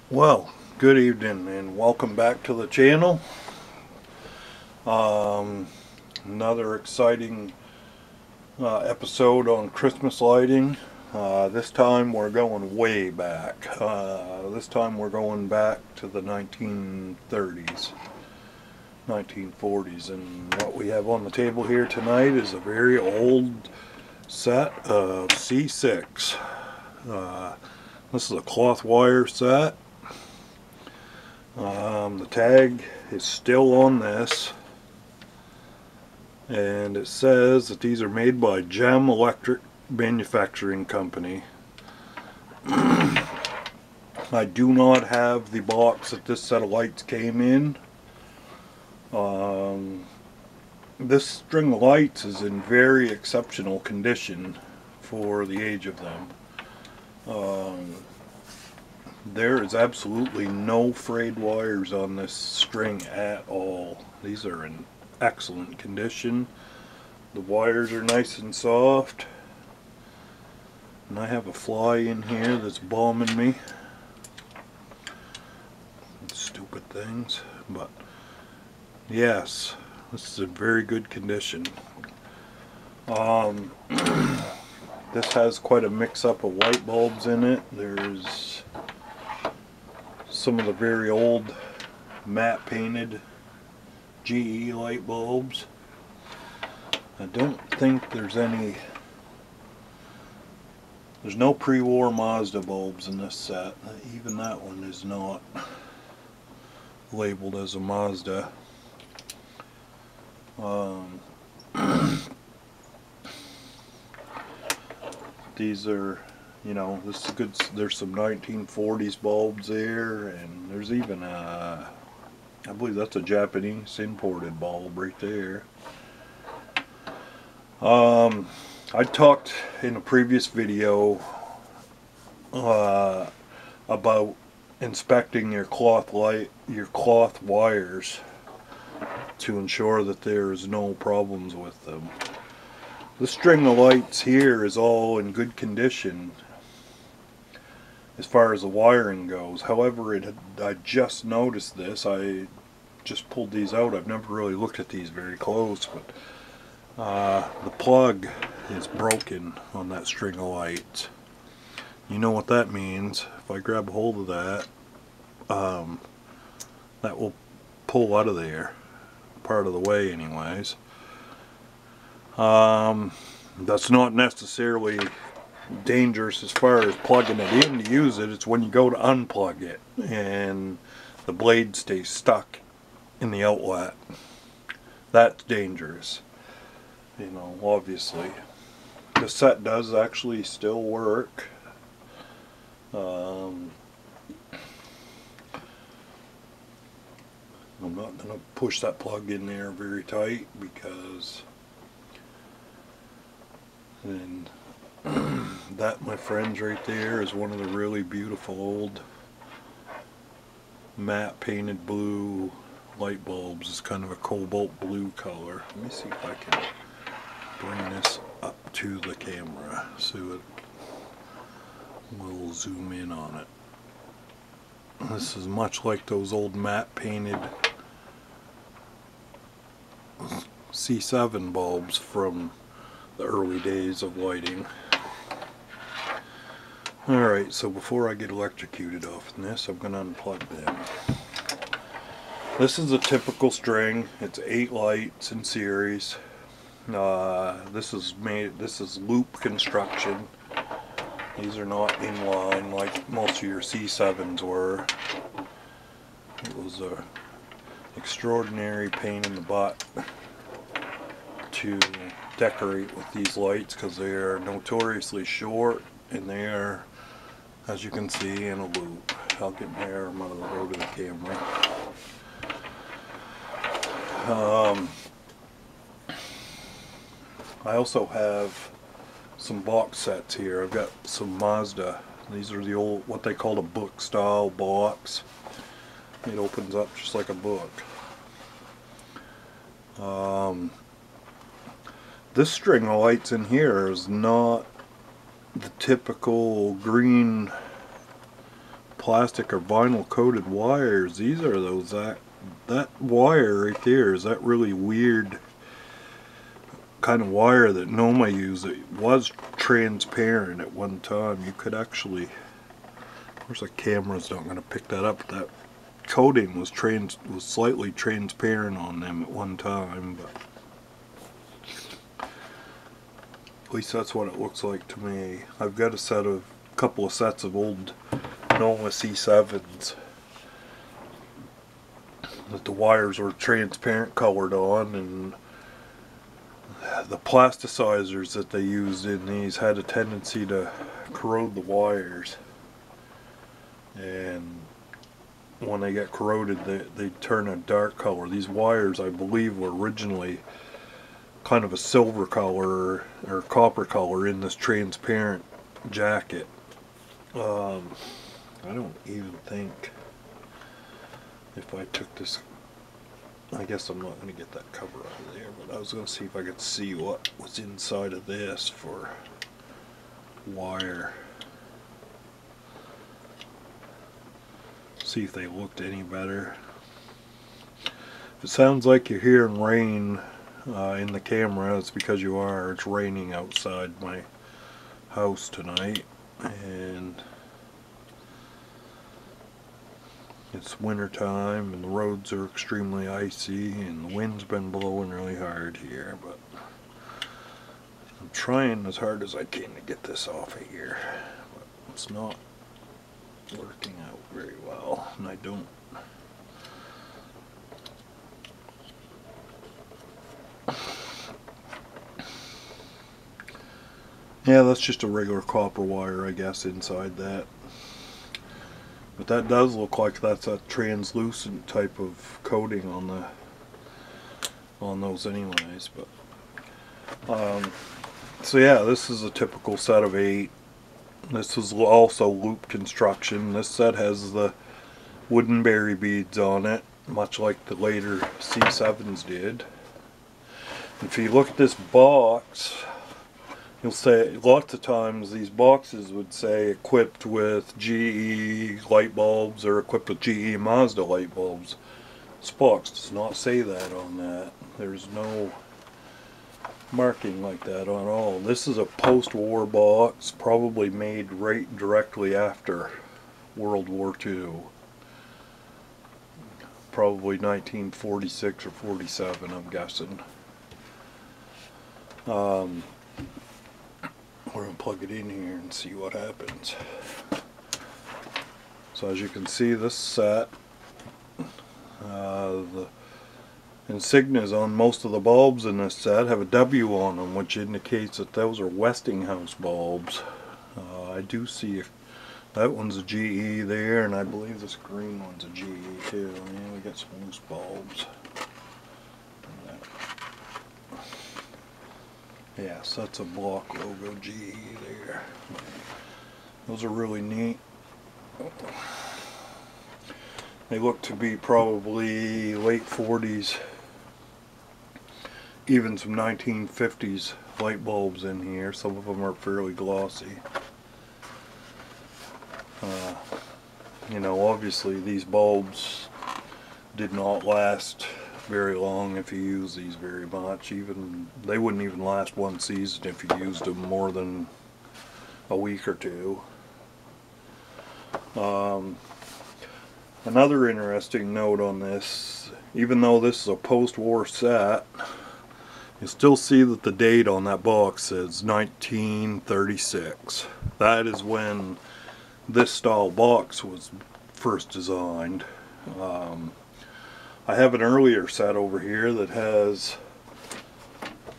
Well, good evening and welcome back to the channel. Another exciting episode on Christmas lighting. This time we're going way back. This time we're going back to the 1930s, 1940s, and what we have on the table here tonight is a very old set of C6. This is a cloth wire set. The tag is still on this, and it says that these are made by Gem Electric Manufacturing Company. I do not have the box that this set of lights came in. This string of lights is in very exceptional condition for the age of them. There is absolutely no frayed wires on this string at all. These are in excellent condition. The wires are nice and soft. And I have a fly in here that's bombing me. Stupid things. But yes, this is in very good condition. This has quite a mix-up of light bulbs in it. There's some of the very old matte painted GE light bulbs. I don't think there's no pre-war Mazda bulbs in this set. Even that one is not labeled as a Mazda. These are, you know, this is good. There's some 1940s bulbs there, and there's even a, I believe that's a Japanese imported bulb right there. I talked in a previous video about inspecting your cloth wires to ensure that there's no problems with them. The string of lights here is all in good condition as far as the wiring goes. However, I just noticed this. I just pulled these out. I've never really looked at these very close, but the plug is broken on that string of lights. You know what that means. If I grab hold of that, that will pull out of there, part of the way anyways. That's not necessarily dangerous as far as plugging it in to use it. It's when you go to unplug it and the blade stays stuck in the outlet. That's dangerous. You know, obviously. The set does actually still work. I'm not going to push that plug in there very tight because then that, my friends, right there is one of the really beautiful old matte painted blue light bulbs. It's kind of a cobalt blue color. Let me see if I can bring this up to the camera so we'll zoom in on it. This is much like those old matte painted C7 bulbs from the early days of lighting. Alright, so before I get electrocuted off in this, I'm going to unplug them. This is a typical string. It's 8 lights in series. This is loop construction. These are not inline like most of your C7s were. It was a extraordinary pain in the butt to decorate with these lights because they are notoriously short and they are, as you can see, in a loop. I'll get my arm out of the road of the camera. I also have some box sets here. I've got some Mazda. These are the old, what they call a book style box. It opens up just like a book. This string of lights in here is not the typical green plastic or vinyl coated wires. These are those, that wire right there is that really weird kind of wire that Noma used. It was transparent at one time. You could actually, of course the camera's not going to pick that up, but that coating was slightly transparent on them at one time, but at least that's what it looks like to me. I've got a couple of sets of old Noma C7s that the wires were transparent colored on, and the plasticizers that they used in these had a tendency to corrode the wires, and when they get corroded they turn a dark color. These wires, I believe, were originally kind of a silver color or copper color in this transparent jacket. I don't even think, if I took this, I guess I'm not going to get that cover out of there, but I was going to see if I could see what was inside of this for wire. See if they looked any better. If it sounds like you're hearing rain in the camera, it's because you are. It's raining outside my house tonight, and it's winter time and the roads are extremely icy and the wind's been blowing really hard here, but I'm trying as hard as I can to get this off of here, but it's not working out very well, and I don't. Yeah, that's just a regular copper wire, I guess, inside that. But that does look like that's a translucent type of coating on those anyways. But so yeah, this is a typical set of 8. This is also loop construction. This set has the wooden berry beads on it, much like the later C7s did. If you look at this box, you'll say, lots of times these boxes would say equipped with GE light bulbs or equipped with GE Mazda light bulbs. This box does not say that on that. There's no marking like that on all. This is a post-war box, probably made right directly after World War II. Probably 1946 or 47, I'm guessing. We're going to plug it in here and see what happens. So as you can see, this set, the insignias on most of the bulbs in this set have a W on them, which indicates that those are Westinghouse bulbs. I do see that one's a GE there, and I believe this green one's a GE too. Yeah, we got some loose bulbs. Yes, that's a block logo GE there. Those are really neat. They look to be probably late 40s, even some 1950s light bulbs in here. Some of them are fairly glossy. You know, obviously these bulbs did not last very long if you use these very much. Even they wouldn't even last one season if you used them more than a week or two. Another interesting note on this, even though this is a post-war set, you still see that the date on that box says 1936. That is when this style box was first designed. I have an earlier set over here that has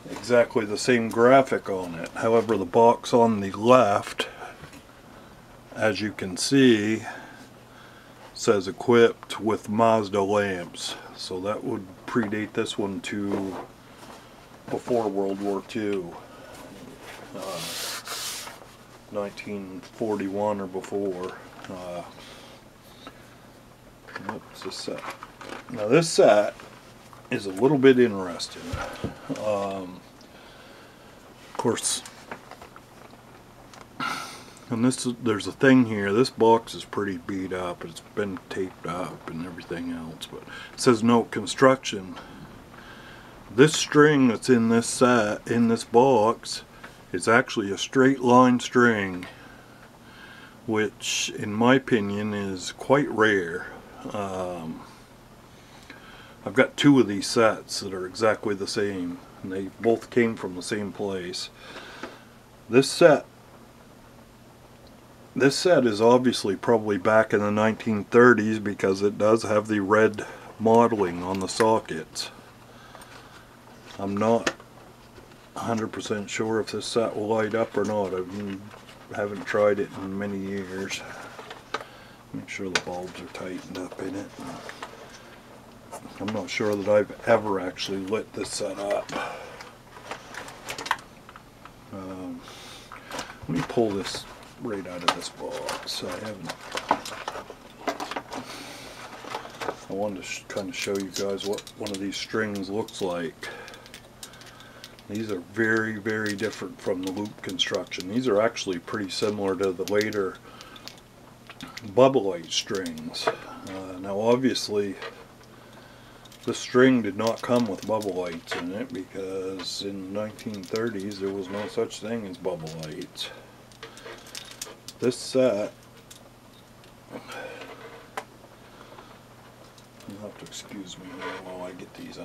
exactly the same graphic on it. However, the box on the left, as you can see, says equipped with Mazda lamps. So that would predate this one to before World War II. 1941 or before. What's this set? Now this set is a little bit interesting. Of course, And there's a thing here. This box is pretty beat up. It's been taped up and everything else, but it says note construction. This string that's in this set, in this box, is actually a straight line string, which in my opinion is quite rare. I've got two of these sets that are exactly the same, and they both came from the same place. This set is obviously probably back in the 1930s because it does have the red modeling on the sockets. I'm not 100% sure if this set will light up or not. I haven't tried it in many years. Make sure the bulbs are tightened up in it. I'm not sure that I've ever actually lit this set up. Let me pull this right out of this box. I wanted to kind of show you guys what one of these strings looks like. These are very, very different from the loop construction. These are actually pretty similar to the later bubble light strings. Now obviously this string did not come with bubble lights in it because in the 1930s there was no such thing as bubble lights. This set, you'll have to excuse me while I get these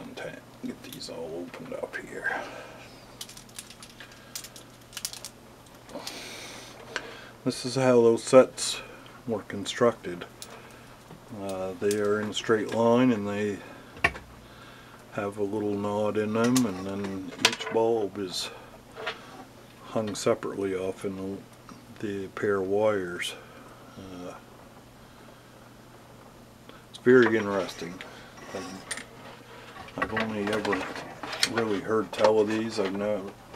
get these all opened up here. This is how those sets were constructed. They are in a straight line and they have a little knot in them, and then each bulb is hung separately off in the pair of wires. It's very interesting. I've only ever really heard tell of these.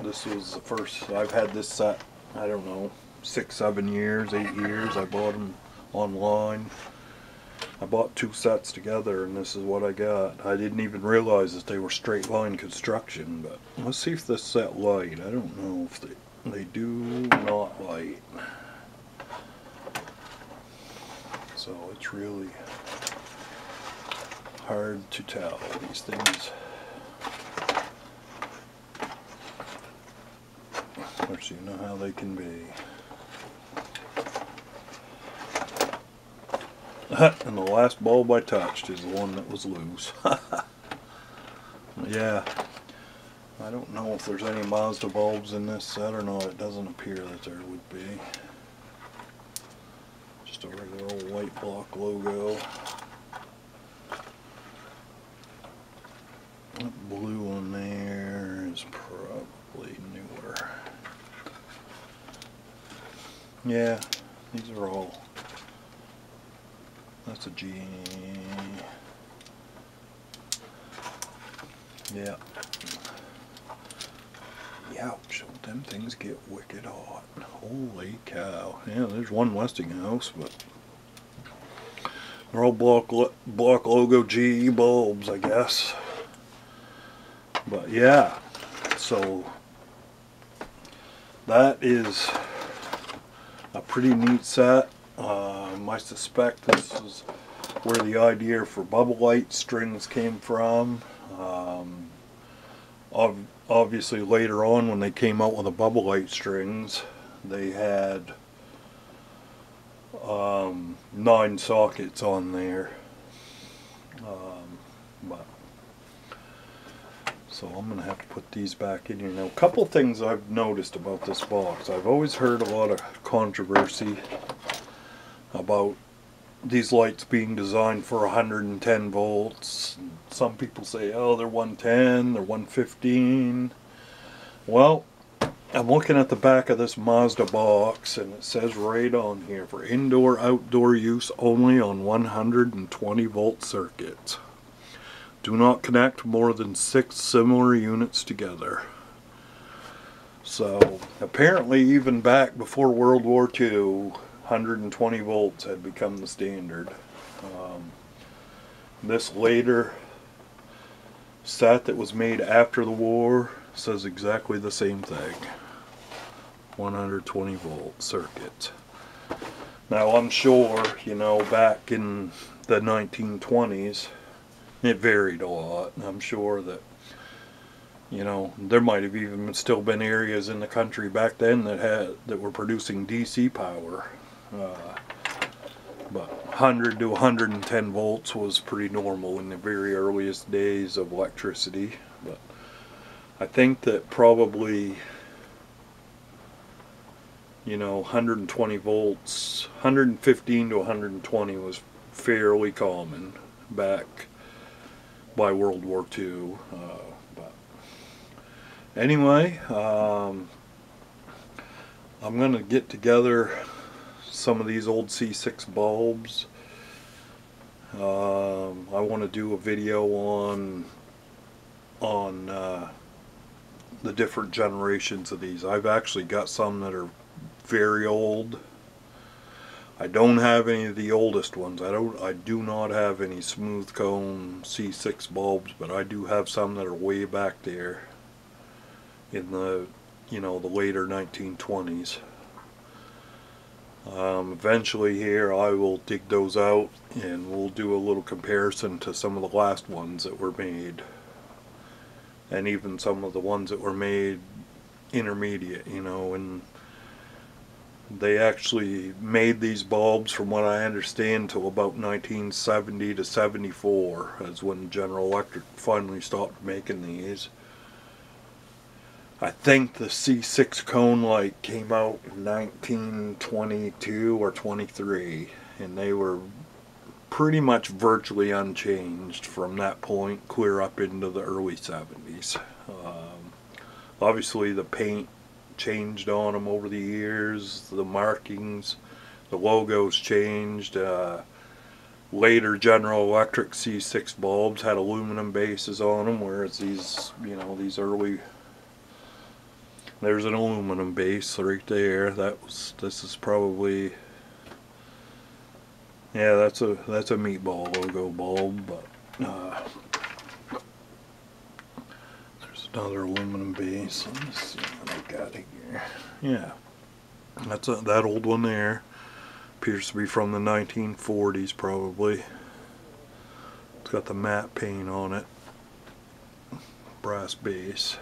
This was the first. I've had this set, I don't know, 6, 7 years, 8 years. I bought them online. I bought 2 sets together and this is what I got. I didn't even realize that they were straight line construction, but let's see if this set light. I don't know if they do not light. So it's really hard to tell these things. Of course, you know how they can be. And the last bulb I touched is the one that was loose. Yeah, I don't know if there's any Mazda bulbs in this set or not. It doesn't appear that there would be. Just a regular old white block logo. That blue one there is probably newer. Yeah, these are all. That's a G. Yeah. Ouch, them things get wicked hot. Holy cow. Yeah, there's one Westinghouse, but they're all block logo GE bulbs, I guess. But yeah, so that is a pretty neat set. I suspect this is where the idea for bubble light strings came from. Obviously later on when they came out with the bubble light strings, they had 9 sockets on there. So I'm going to have to put these back in here. Now, a couple things I've noticed about this box. I've always heard a lot of controversy about these lights being designed for 110 volts. Some people say, oh, they're 110, they're 115. Well, I'm looking at the back of this Mazda box and it says right on here, for indoor outdoor use only on 120 volt circuits. Do not connect more than 6 similar units together. So apparently even back before World War II, 120 volts had become the standard. This later set that was made after the war says exactly the same thing. 120 volt circuit. Now I'm sure, you know, back in the 1920s it varied a lot. I'm sure that, you know, there might have even still been areas in the country back then that were producing DC power. But 100 to 110 volts was pretty normal in the very earliest days of electricity. But I think that probably, you know, 120 volts, 115 to 120 was fairly common back by World War II. But anyway, I'm going to get together some of these old C6 bulbs. I want to do a video on the different generations of these. I've actually got some that are very old. I don't have any of the oldest ones. I do not have any smooth cone C6 bulbs, but I do have some that are way back there in the, you know, the later 1920s. Eventually here I will dig those out and we'll do a little comparison to some of the last ones that were made, and even some of the ones that were made intermediate, you know. And they actually made these bulbs, from what I understand, till about 1970 to 74 is when General Electric finally stopped making these. I think the C6 cone light came out in 1922 or 23, and they were pretty much virtually unchanged from that point clear up into the early 70s. Obviously the paint changed on them over the years, the markings, the logos changed. Later General Electric C6 bulbs had aluminum bases on them, whereas these, you know, these early, there's an aluminum base right there. This is probably, yeah, that's a meatball logo bulb, but there's another aluminum base. Let's see what I got here. Yeah, that's that old one there. Appears to be from the 1940s probably. It's got the matte paint on it, brass base.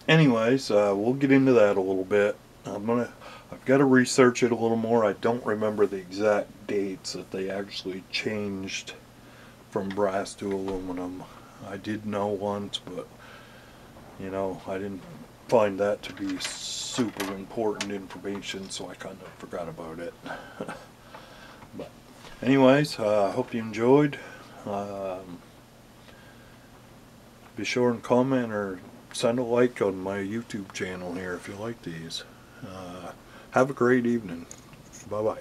Anyways, we'll get into that a little bit. I've got to research it a little more. I don't remember the exact dates that they actually changed from brass to aluminum. I did know once, but, you know, I didn't find that to be super important information, so I kind of forgot about it. But anyways, I hope you enjoyed. Be sure and comment or send a like on my YouTube channel here if you like these. Have a great evening. Bye-bye.